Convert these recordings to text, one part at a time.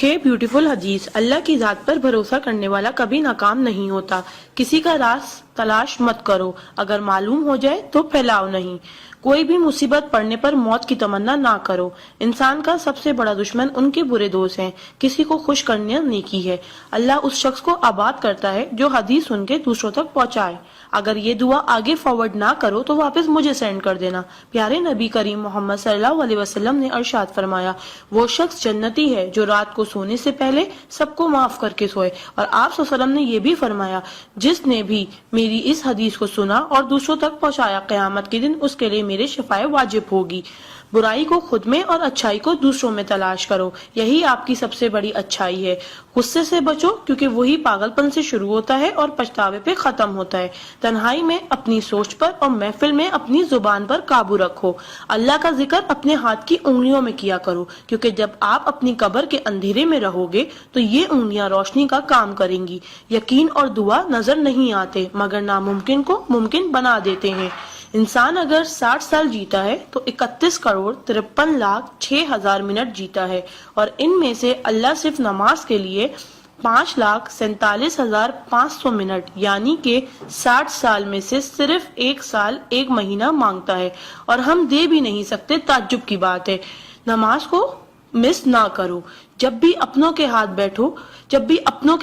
6 beautiful हदीस। अल्लाह की ज़ात पर भरोसा करने वाला कभी नाकाम नहीं होता। किसी का राज तलाश मत करो, अगर मालूम हो जाए तो फैलाओ नहीं। कोई भी मुसीबत पड़ने पर मौत की तमन्ना ना करो। इंसान का सबसे बड़ा दुश्मन उनके बुरे दोस्त हैं। किसी को खुश करना नेकी है। अल्लाह उस शख्स को आबाद करता है जो हदीस सुन के दूसरों तक पहुंचाए। अगर ये दुआ आगे फॉरवर्ड ना करो तो वापस मुझे सेंड कर देना। प्यारे नबी करीम मोहम्मद सल्लल्लाहु अलैहि वसल्लम ने इरशाद फरमाया, वो शख्स जन्नती है जो रात को सोने से पहले सबको माफ करके सोए। और आप सल्लल्लाहु अलैहि वसल्लम ने ये भी फरमाया, जिसने भी मेरी इस हदीस को सुना और दूसरों तक पहुंचाया, क़यामत के दिन उसके लिए मेरे शफाए वाजिब होगी। बुराई को खुद में और अच्छाई को दूसरों में तलाश करो, यही आपकी सबसे बड़ी अच्छाई है। गुस्से से बचो क्योंकि वही पागलपन से शुरू होता है और पछतावे पे खत्म होता है। तन्हाई में अपनी सोच पर और महफिल में अपनी जुबान पर काबू रखो। अल्लाह का जिक्र अपने हाथ की उंगलियों में किया करो, क्योंकि जब आप अपनी कब्र के अंधेरे में रहोगे तो ये उंगलियां रोशनी का काम करेंगी। यकीन और दुआ नजर नहीं आते मगर नामुमकिन को मुमकिन बना देते हैं। इंसान अगर 60 साल जीता है तो 31,53,06,000 मिनट जीता है, और इनमें से अल्लाह सिर्फ नमाज के लिए 5,47,500 मिनट यानी कि 60 साल में से सिर्फ 1 साल 1 महीना मांगता है, और हम दे भी नहीं सकते। ताज्जुब की बात है। नमाज को मिस ना करो। जब भी अपनों के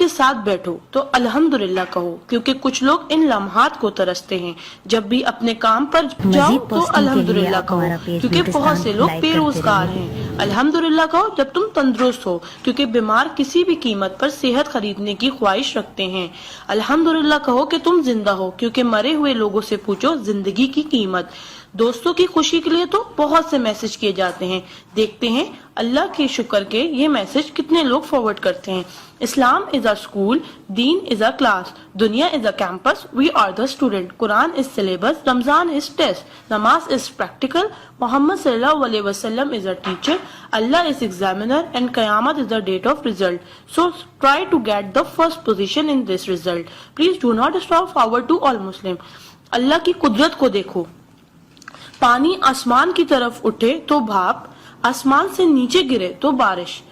साथ बैठो तो अल्हम्दुलिल्लाह कहो, क्योंकि कुछ लोग इन लम्हात को तरसते हैं। जब भी अपने काम पर जाओ तो अल्हम्दुलिल्लाह कहो, क्योंकि बहुत से लोग बेरोजगार हैं। अल्हम्दुलिल्लाह कहो जब तुम तंदुरुस्त हो, क्योंकि बीमार किसी भी कीमत पर सेहत खरीदने की ख्वाहिश रखते हैं। अल्हम्दुलिल्लाह कहो कि तुम जिंदा हो, क्योंकि मरे हुए लोगों से पूछो जिंदगी की कीमत। दोस्तों की खुशी के लिए तो बहुत से मैसेज किए जाते हैं। देखते हैं अल्लाह के शुक्र के ये मैसेज कितने लोग फॉरवर्ड करते हैं। इस्लाम इज अ स्कूल, दीन इज अ क्लास, दुनिया is a campus, we are the student, Quran is syllabus, Ramzan is test, नमाज इज प्रैक्टिकल, मोहम्मद सल्लल्लाहु अलैहि वसल्लम is a teacher, Allah is examiner and कयामत is the date of result. So try to get the first position in this result. Please do not stop forward to all Muslim. Allah की कुदरत को देखो। पानी आसमान की तरफ उठे तो भाप, आसमान से नीचे गिरे तो बारिश,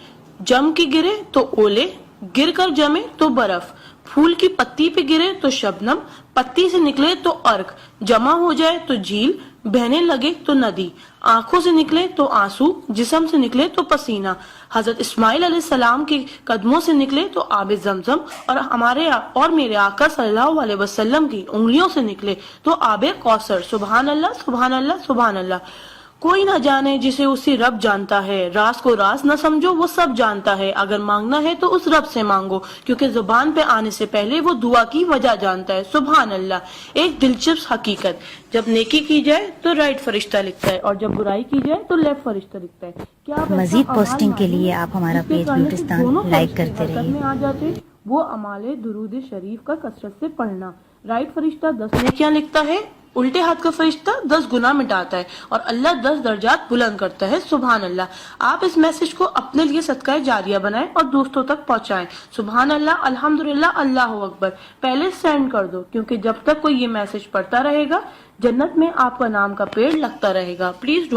जम के गिरे तो ओले, गिर कर जमे तो बर्फ, फूल की पत्ती पे गिरे तो शबनम, पत्ती से निकले तो अर्क, जमा हो जाए तो झील, बहने लगे तो नदी, आंखों से निकले तो आंसू, जिस्म से निकले तो पसीना, हजरत इस्माइल अलैहिस्सलाम के कदमों से निकले तो आबे जमजम, और हमारे और मेरे आका सल्लल्लाहु अलैहि वसल्लम की उंगलियों से निकले तो आबे कौसर। सुभान अल्लाह, सुभान अल्लाह, सुभान अल्लाह। कोई ना जाने जिसे उसी रब जानता है। राज को राज न समझो, वो सब जानता है। अगर मांगना है तो उस रब से मांगो, क्योंकि जुबान पे आने से पहले वो दुआ की वजह जानता है। सुभान अल्लाह। एक दिलचस्प हकीकत, जब नेकी की जाए तो राइट फरिश्ता लिखता है, और जब बुराई की जाए तो लेफ्ट फरिश्ता लिखता है। क्या मजीद पोस्टिंग के लिए आप हमारा पेज ब्यूटिस्तान लाइक करते रहिए। आ जाते वो अमाले दुरूद शरीफ का कसरत से पढ़ना। राइट फरिश्ता 10 नेकियां लिखता है, उल्टे हाथ का फरिश्ता 10 गुनाह मिटाता है, और अल्लाह 10 दर्जात बुलंद करता है। सुभान अल्लाह। आप इस मैसेज को अपने लिए सदका जारिया बनाएं और दोस्तों तक पहुंचाएं। सुभान अल्लाह, अल्हम्दुलिल्लाह, अल्लाह अकबर। पहले सेंड कर दो, क्योंकि जब तक कोई ये मैसेज पढ़ता रहेगा जन्नत में आपका नाम का पेड़ लगता रहेगा। प्लीज